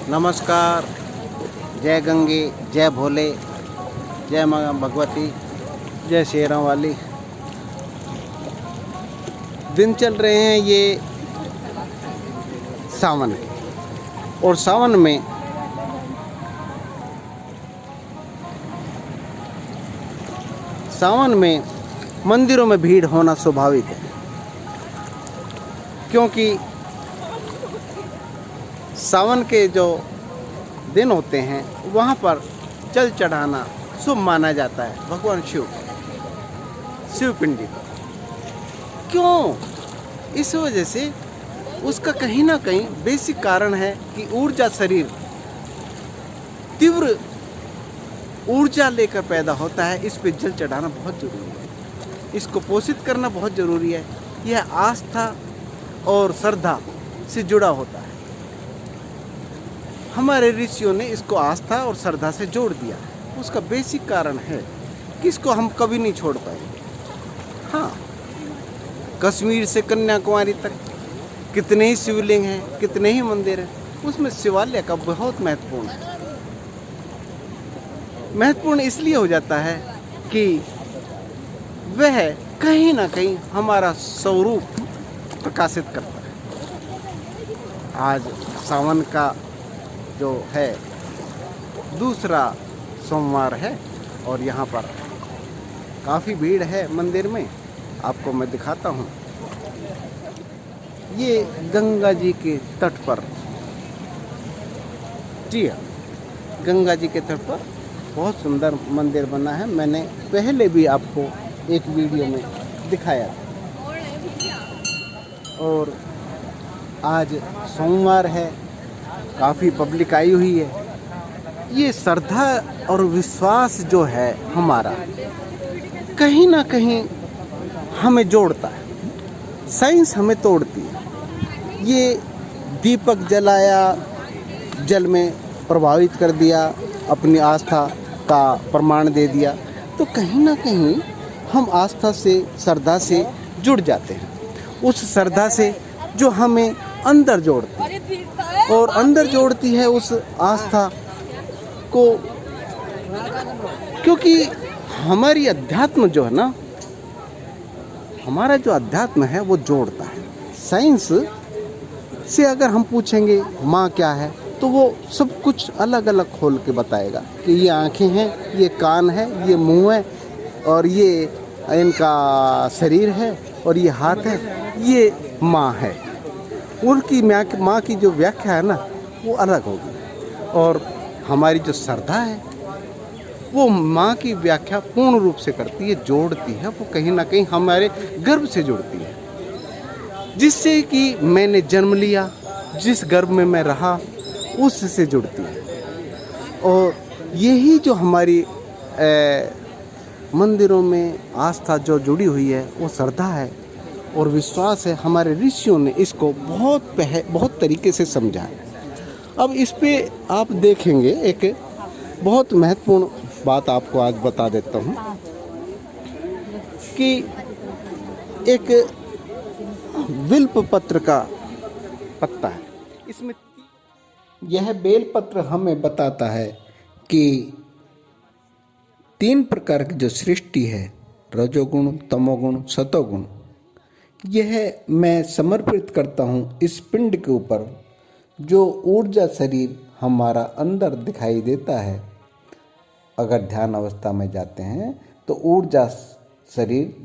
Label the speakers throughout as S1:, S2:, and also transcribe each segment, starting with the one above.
S1: नमस्कार। जय गंगे, जय भोले, जय माँ भगवती, जय शेरों वाली। दिन चल रहे हैं ये सावन के, और सावन में मंदिरों में भीड़ होना स्वाभाविक है, क्योंकि सावन के जो दिन होते हैं वहाँ पर जल चढ़ाना शुभ माना जाता है भगवान शिव पिंडी पर। क्यों? इस वजह से उसका कहीं ना कहीं बेसिक कारण है कि ऊर्जा शरीर तीव्र ऊर्जा लेकर पैदा होता है। इस पे जल चढ़ाना बहुत ज़रूरी है, इसको पोषित करना बहुत ज़रूरी है। यह आस्था और श्रद्धा से जुड़ा होता है। हमारे ऋषियों ने इसको आस्था और श्रद्धा से जोड़ दिया। उसका बेसिक कारण है कि इसको हम कभी नहीं छोड़ पाएंगे। हाँ, कश्मीर से कन्याकुमारी तक कितने ही शिवलिंग हैं, कितने ही मंदिर हैं, उसमें शिवालय का बहुत महत्वपूर्ण इसलिए हो जाता है कि वह कहीं ना कहीं हमारा स्वरूप प्रकाशित करता है। आज सावन का जो है दूसरा सोमवार है और यहाँ पर काफ़ी भीड़ है मंदिर में। आपको मैं दिखाता हूँ। ये गंगा जी के तट पर, जी हाँ, गंगा जी के तट पर बहुत सुंदर मंदिर बना है। मैंने पहले भी आपको एक वीडियो में दिखाया था। और आज सोमवार है, काफ़ी पब्लिक आई हुई है। ये श्रद्धा और विश्वास जो है हमारा कहीं ना कहीं हमें जोड़ता है। साइंस हमें तोड़ती है। ये दीपक जलाया, जल में प्रभावित कर दिया, अपनी आस्था का प्रमाण दे दिया, तो कहीं ना कहीं हम आस्था से, श्रद्धा से जुड़ जाते हैं। उस श्रद्धा से जो हमें अंदर जोड़ती है और अंदर जोड़ती है उस आस्था को, क्योंकि हमारी अध्यात्म जो है ना, हमारा जो अध्यात्म है वो जोड़ता है। साइंस से अगर हम पूछेंगे माँ क्या है, तो वो सब कुछ अलग अलग खोल के बताएगा कि ये आँखें हैं, ये कान है, ये मुंह है, और ये इनका शरीर है, और ये हाथ है, ये माँ है। उनकी माँ की जो व्याख्या है ना, वो अलग होगी। और हमारी जो श्रद्धा है वो माँ की व्याख्या पूर्ण रूप से करती है, जोड़ती है। वो कहीं ना कहीं हमारे गर्भ से जुड़ती है, जिससे कि मैंने जन्म लिया, जिस गर्भ में मैं रहा, उससे जुड़ती है। और यही जो हमारी मंदिरों में आस्था जो जुड़ी हुई है वो श्रद्धा है और विश्वास है। हमारे ऋषियों ने इसको बहुत तरीके से समझा है। अब इस पे आप देखेंगे, एक बहुत महत्वपूर्ण बात आपको आज बता देता हूँ कि एक बिल्व पत्र का पत्ता है, इसमें यह बेल पत्र हमें बताता है कि 3 प्रकार की जो सृष्टि है, रजोगुण, तमोगुण, सतोगुण, यह मैं समर्पित करता हूँ इस पिंड के ऊपर। जो ऊर्जा शरीर हमारा अंदर दिखाई देता है, अगर ध्यान अवस्था में जाते हैं तो ऊर्जा शरीर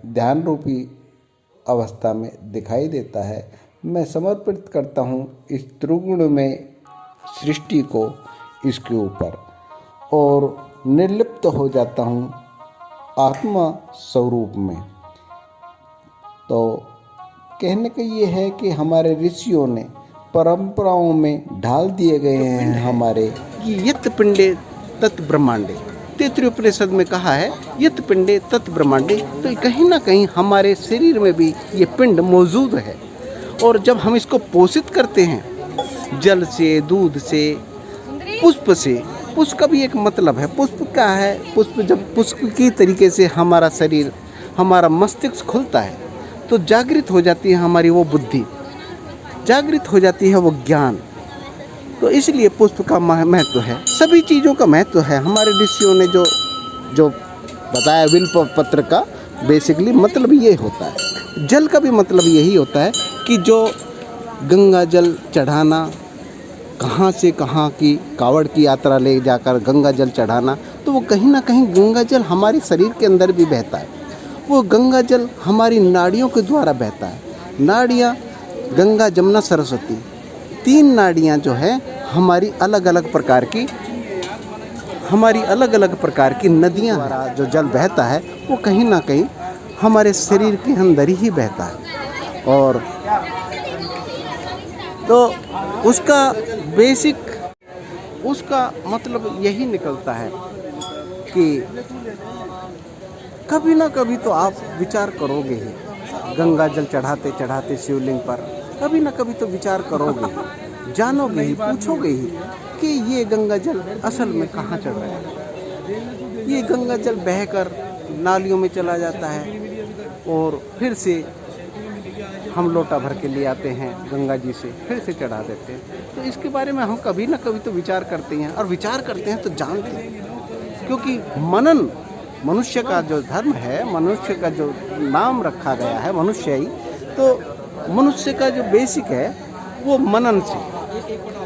S1: ध्यान रूपी अवस्था में दिखाई देता है। मैं समर्पित करता हूँ इस त्रिगुण में सृष्टि को इसके ऊपर, और निर्लिप्त हो जाता हूँ आत्मा स्वरूप में। तो कहने का ये है कि हमारे ऋषियों ने परंपराओं में ढाल दिए गए हैं हमारे यत पिंडे तत् ब्रह्मांडे। तैत्तिरीय उपनिषद में कहा है यत पिंडे तत् ब्रह्मांडे। तो कहीं ना कहीं हमारे शरीर में भी ये पिंड मौजूद है। और जब हम इसको पोषित करते हैं जल से, दूध से, पुष्प से, पुष्प का भी एक मतलब है। पुष्प क्या है? पुष्प, जब पुष्प की तरीके से हमारा शरीर, हमारा मस्तिष्क खुलता है तो जागृत हो जाती है हमारी वो बुद्धि, जागृत हो जाती है वो ज्ञान। तो इसलिए पुष्प का महत्व है, सभी चीज़ों का महत्व है। हमारे ऋषियों ने जो जो बताया, बिल्व पत्र का बेसिकली मतलब ये होता है। जल का भी मतलब यही होता है कि जो गंगा जल चढ़ाना, कहाँ से कहाँ की कावड़ की यात्रा ले जाकर गंगा जल चढ़ाना, तो वो कहीं ना कहीं गंगा जल हमारे शरीर के अंदर भी बहता है। वो गंगा जल हमारी नाड़ियों के द्वारा बहता है। नाड़ियाँ गंगा, जमुना, सरस्वती, 3 नाड़ियाँ जो है हमारी अलग अलग प्रकार की नदियाँ द्वारा जो जल बहता है वो कहीं ना कहीं हमारे शरीर के अंदर ही बहता है। और तो उसका मतलब यही निकलता है कि कभी ना कभी तो आप विचार करोगे ही, गंगा जल चढ़ाते चढ़ाते शिवलिंग पर कभी ना कभी तो विचार करोगे ही, जानोगे ही, पूछोगे ही कि ये गंगा जल असल में कहाँ चढ़ रहा है। ये गंगा जल बहकर नालियों में चला जाता है और फिर से हम लोटा भर के ले आते हैं गंगा जी से, फिर से चढ़ा देते हैं। तो इसके बारे में हम कभी ना कभी तो विचार करते हैं, और विचार करते हैं तो जानते हैं। क्योंकि मनन मनुष्य का जो धर्म है, मनुष्य का जो नाम रखा गया है मनुष्य ही, तो मनुष्य का जो बेसिक है वो मनन से।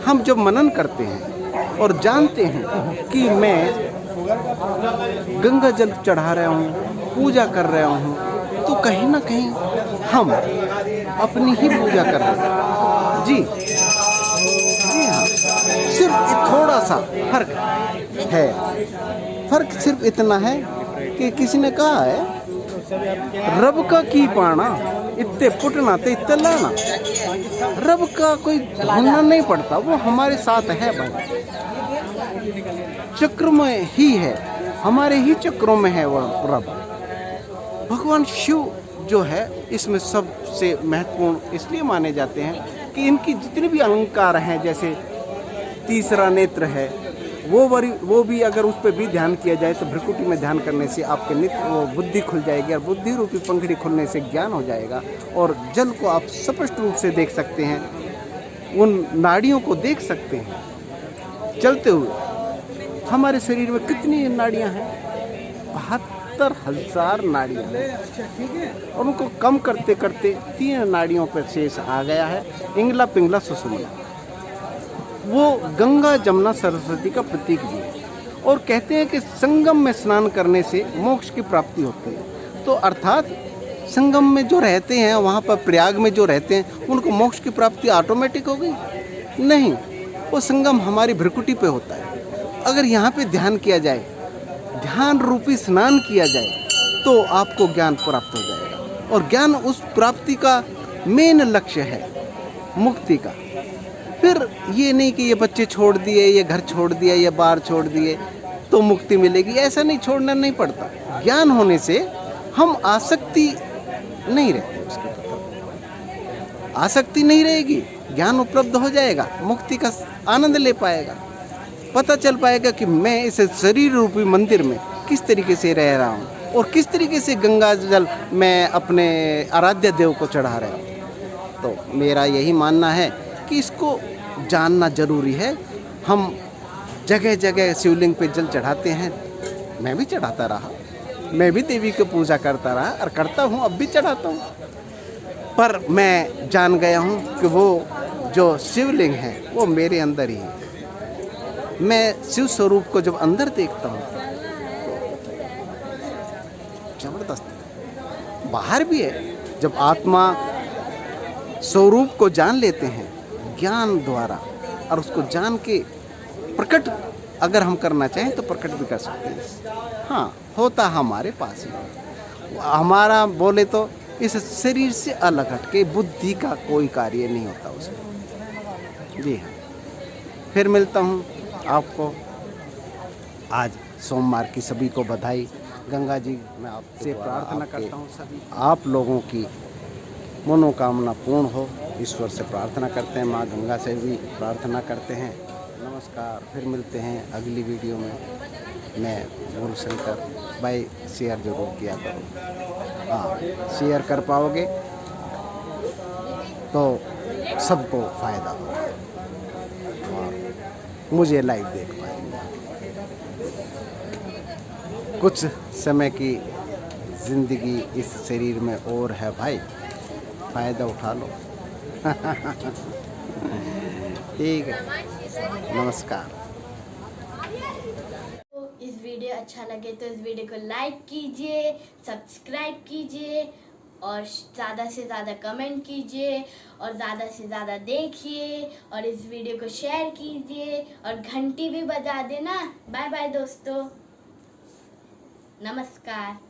S1: हम जब मनन करते हैं और जानते हैं कि मैं गंगा जल चढ़ा रहा हूँ, पूजा कर रहा हूँ, तो कहीं ना कहीं हम अपनी ही पूजा कर रहे हैं। जी हाँ, सिर्फ थोड़ा सा फर्क है। फर्क सिर्फ इतना है कि किसी ने कहा है, रब का की पाना इतने पुटना ते इतने लाना। रब का कोई ढूंढना नहीं पड़ता, वो हमारे साथ है भाई, चक्र में ही है, हमारे ही चक्रों में है वो रब। भगवान शिव जो है इसमें सबसे महत्वपूर्ण इसलिए माने जाते हैं कि इनकी जितने भी अलंकार हैं, जैसे तीसरा नेत्र है, वो भी अगर उस पर भी ध्यान किया जाए तो भ्रिकुटी में ध्यान करने से आपके नित्य वो बुद्धि खुल जाएगी, और बुद्धि रूपी पंखड़ी खुलने से ज्ञान हो जाएगा। और जल को आप स्पष्ट रूप से देख सकते हैं, उन नाड़ियों को देख सकते हैं चलते हुए। हमारे शरीर में कितनी नाड़ियाँ हैं? 72,000 नाड़ियाँ हैं, और उनको कम करते करते 3 नाड़ियों पर शेष आ गया है, इंगला, पिंगला, सुषुम्ना। वो गंगा, जमुना, सरस्वती का प्रतीक भी है। और कहते हैं कि संगम में स्नान करने से मोक्ष की प्राप्ति होती है। तो अर्थात संगम में जो रहते हैं, वहाँ पर प्रयाग में जो रहते हैं, उनको मोक्ष की प्राप्ति ऑटोमेटिक हो गई? नहीं, वो संगम हमारी भ्रिकुटी पे होता है। अगर यहाँ पे ध्यान किया जाए, ध्यान रूपी स्नान किया जाए, तो आपको ज्ञान प्राप्त हो जाएगा। और ज्ञान उस प्राप्ति का मेन लक्ष्य है, मुक्ति का। फिर ये नहीं कि ये बच्चे छोड़ दिए, ये घर छोड़ दिया, ये बार छोड़ दिए तो मुक्ति मिलेगी, ऐसा नहीं, छोड़ना नहीं पड़ता। ज्ञान होने से हम आसक्ति नहीं रहते, उसके प्रति आसक्ति नहीं रहेगी, ज्ञान उपलब्ध हो जाएगा, मुक्ति का आनंद ले पाएगा। पता चल पाएगा कि मैं इस शरीर रूपी मंदिर में किस तरीके से रह रहा हूँ, और किस तरीके से गंगा जल मैं अपने आराध्य देव को चढ़ा रहा हूँ। तो मेरा यही मानना है कि इसको जानना जरूरी है। हम जगह जगह शिवलिंग पे जल चढ़ाते हैं, मैं भी चढ़ाता रहा, मैं भी देवी की पूजा करता रहा और करता हूँ, अब भी चढ़ाता हूँ। पर मैं जान गया हूँ कि वो जो शिवलिंग है वो मेरे अंदर ही है। मैं शिव स्वरूप को जब अंदर देखता हूँ जबरदस्त, बाहर भी है। जब आत्मा स्वरूप को जान लेते हैं ज्ञान द्वारा, और उसको जान के प्रकट अगर हम करना चाहें तो प्रकट भी कर सकते हैं। हाँ, होता हमारे पास ही, हमारा बोले तो इस शरीर से अलग हटके बुद्धि का कोई कार्य नहीं होता उसमें। जी हाँ, फिर मिलता हूँ आपको। आज सोमवार की सभी को बधाई। गंगा जी, मैं आपसे प्रार्थना करता हूँ सभी आप लोगों की मनोकामना पूर्ण हो, ईश्वर से प्रार्थना करते हैं, माँ गंगा से भी प्रार्थना करते हैं। नमस्कार, फिर मिलते हैं अगली वीडियो में। मैं गुरु शंकर भाई, शेयर जरूर किया करो। हाँ, शेयर कर पाओगे तो सबको फ़ायदा होगा। और मुझे लाइव देख पाएंगे। कुछ समय की ज़िंदगी इस शरीर में और है भाई, फ़ायदा उठा लो। ठीक है, नमस्कार।
S2: इस वीडियो अच्छा लगे तो इस वीडियो को लाइक कीजिए, सब्सक्राइब कीजिए और ज़्यादा से ज़्यादा कमेंट कीजिए और ज़्यादा से ज़्यादा देखिए और इस वीडियो को शेयर कीजिए और घंटी भी बजा देना। बाय बाय दोस्तों, नमस्कार।